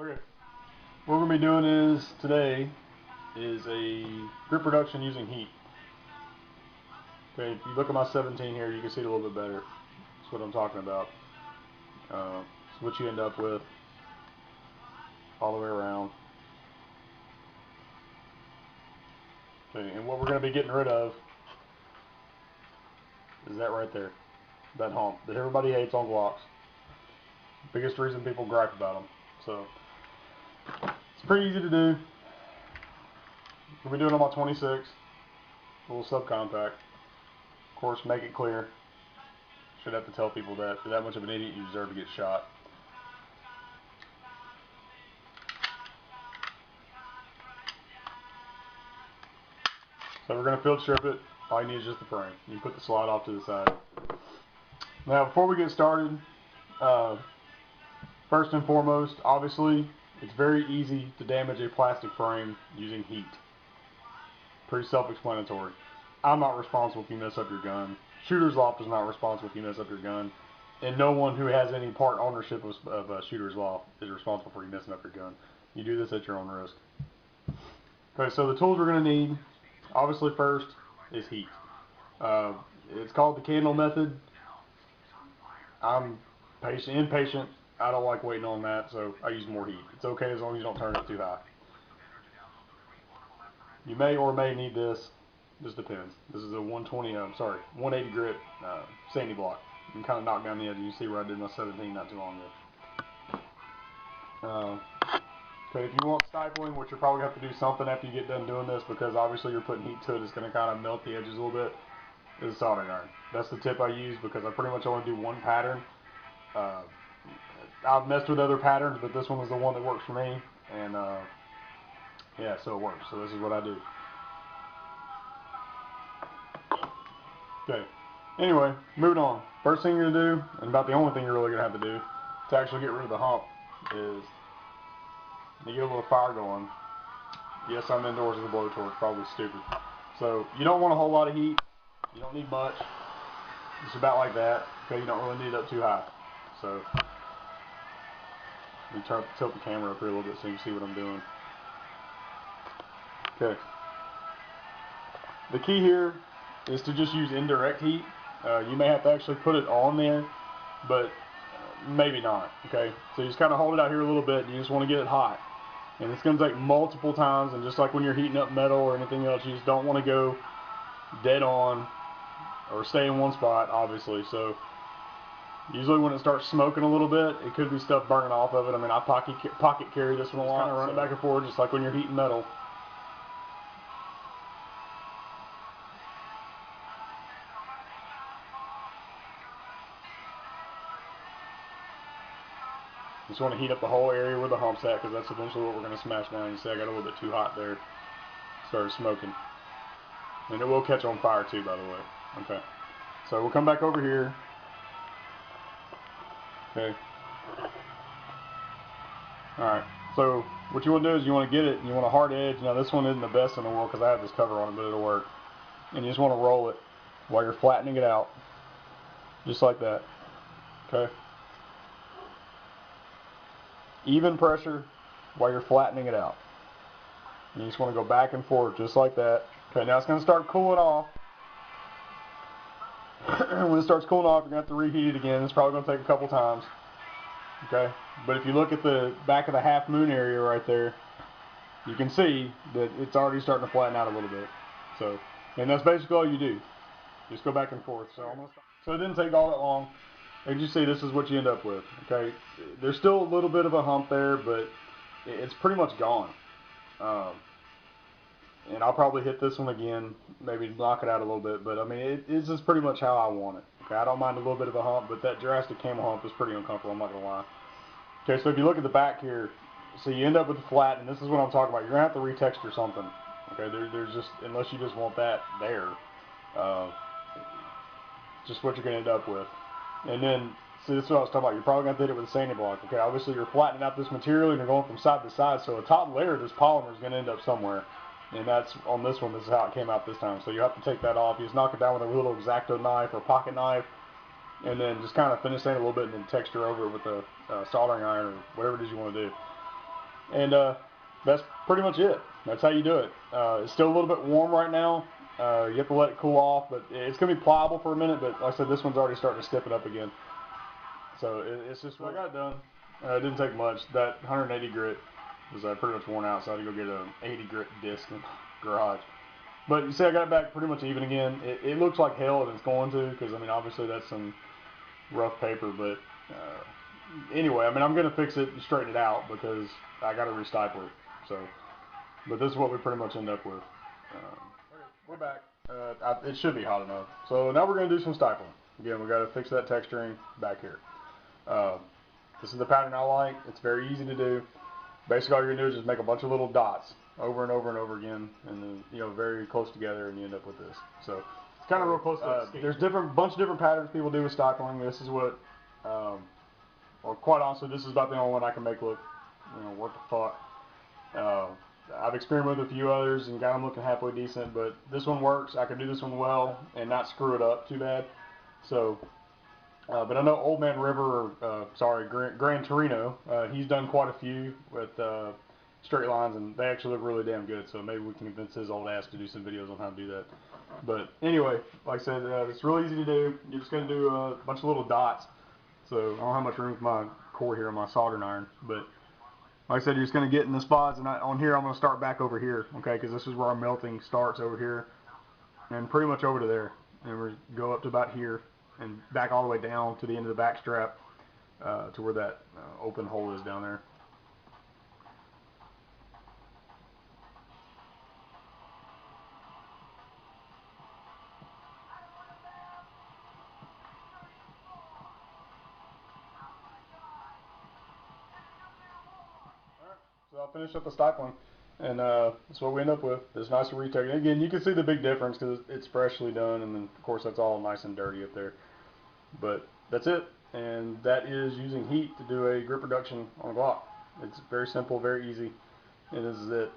Okay, what we're going to be doing today is a grip reduction using heat. Okay, if you look at my 17 here, you can see it a little bit better. That's what I'm talking about. It's what you end up with all the way around. Okay, and what we're going to be getting rid of is that right there, that hump that everybody hates on Glocks. Biggest reason people gripe about them. So it's pretty easy to do. We'll be doing it on my 26, a little subcompact. Of course, make it clear. Should have to tell people that. If you're that much of an idiot, you deserve to get shot. So we're going to field strip it. All you need is just the frame. You put the slide off to the side. Now, before we get started, first and foremost, obviously, it's very easy to damage a plastic frame using heat. Pretty self-explanatory. I'm not responsible if you mess up your gun. Shooter's Loft is not responsible if you mess up your gun. And no one who has any part ownership of Shooter's Loft is responsible for you messing up your gun. You do this at your own risk. Okay, so the tools we're going to need, obviously first, is heat. It's called the candle method. I'm impatient. I don't like waiting on that, so I use more heat. It's okay as long as you don't turn it too high. You may or may need this. Just depends. This is a 180 grit sandy block. You can kind of knock down the edge. You see where I did my 17 not too long ago. Okay, if you want stippling, which you'll probably have to do something after you get done doing this, because obviously you're putting heat to it, it's going to kind of melt the edges a little bit, is a soldering iron. That's the tip I use because I pretty much only do one pattern. I've messed with other patterns, but this one was the one that works for me, and yeah, so it works. So this is what I do. Okay, anyway, moving on. First thing you're going to do, and about the only thing you're really going to have to do to actually get rid of the hump, is you get a little fire going. Yes, I'm indoors with a blowtorch, probably stupid. So you don't want a whole lot of heat. You don't need much. Just about like that. Okay, you don't really need it up too high. So let me tilt the camera up here a little bit so you can see what I'm doing. Okay. The key here is to just use indirect heat. You may have to actually put it on there, but maybe not. Okay, so you just kind of hold it out here a little bit, and you just want to get it hot. And it's going to take multiple times, and just like when you're heating up metal or anything else, you just don't want to go dead on or stay in one spot, obviously. So usually when it starts smoking a little bit, it could be stuff burning off of it. I mean, I pocket carry this one a lot, run it back and forth just like when you're heating metal. Just want to heat up the whole area where the hump's at, because that's eventually what we're going to smash down. You see I got a little bit too hot there. Started smoking. And it will catch on fire too, by the way. Okay. So we'll come back over here. Okay. Alright. So what you want to do is you want to get it, and you want a hard edge. Now this one isn't the best in the world because I have this cover on it, but it'll work. And you just want to roll it while you're flattening it out. Just like that. Okay. Even pressure while you're flattening it out. And you just want to go back and forth just like that. Okay, now it's going to start cooling off. When it starts cooling off, you're going to have to reheat it again. It's probably going to take a couple times. Okay, but if you look at the back of the half moon area right there, you can see that it's already starting to flatten out a little bit. So, and that's basically all you do. Just go back and forth. So it didn't take all that long. As you see, this is what you end up with. Okay, there's still a little bit of a hump there, but it's pretty much gone. And I'll probably hit this one again, maybe knock it out a little bit, but I mean, it's just pretty much how I want it. Okay, I don't mind a little bit of a hump, but that drastic camel hump is pretty uncomfortable, I'm not going to lie. Okay, so if you look at the back here, so you end up with the flat, and this is what I'm talking about. You're going to have to retexture something. Okay, there's just, unless you just want that there, just what you're going to end up with. And then, see, this is what I was talking about. You're probably going to hit it with a sandy block. Okay, obviously you're flattening out this material, and you're going from side to side, so a top layer of this polymer is going to end up somewhere. And that's on this one. This is how it came out this time. So you have to take that off. You just knock it down with a little X-Acto knife or pocket knife, and then just kind of finish it a little bit, and then texture over it with a soldering iron or whatever it is you want to do. And that's pretty much it. That's how you do it. It's still a little bit warm right now. You have to let it cool off, but it's going to be pliable for a minute, but like I said, this one's already starting to stiffen up again. So it's just, I got it done. It didn't take much. That 180 grit was pretty much worn out, so I had to go get an 80 grit disc in the garage. But you see, I got it back pretty much even again. It looks like hell, and it's going to, because, I mean, obviously that's some rough paper, but anyway, I mean, I'm going to fix it and straighten it out because I got to restiple it. So, but this is what we pretty much end up with. We're back. It should be hot enough. So now we're going to do some stippling. Again, we got to fix that texturing back here. This is the pattern I like. It's very easy to do. Basically, all you're going to do is just make a bunch of little dots over and over and over again, and then, you know, very close together, and you end up with this. So it's kind of real close to there's bunch of different patterns people do with stippling. This is what, well, quite honestly, this is about the only one I can make look, you know, what the fuck. I've experimented with a few others and got them looking halfway decent, but this one works. I can do this one well and not screw it up too bad. So, but I know Old Man River, Gran Torino, he's done quite a few with straight lines, and they actually look really damn good. So maybe we can convince his old ass to do some videos on how to do that. But anyway, like I said, it's really easy to do. You're just going to do a bunch of little dots. So I don't have much room for my core here on my soldering iron, but like I said, you're just going to get in the spots, and on here I'm going to start back over here, okay, because this is where our melting starts over here, and pretty much over to there, and we go up to about here, and back all the way down to the end of the back strap, to where that open hole is down there. So I'll finish up the stippling, and that's what we end up with. This nice retake. And again, you can see the big difference because it's freshly done, and then of course that's all nice and dirty up there. But that's it, and that is using heat to do a grip reduction on a Glock. It's very simple, very easy, and this is it.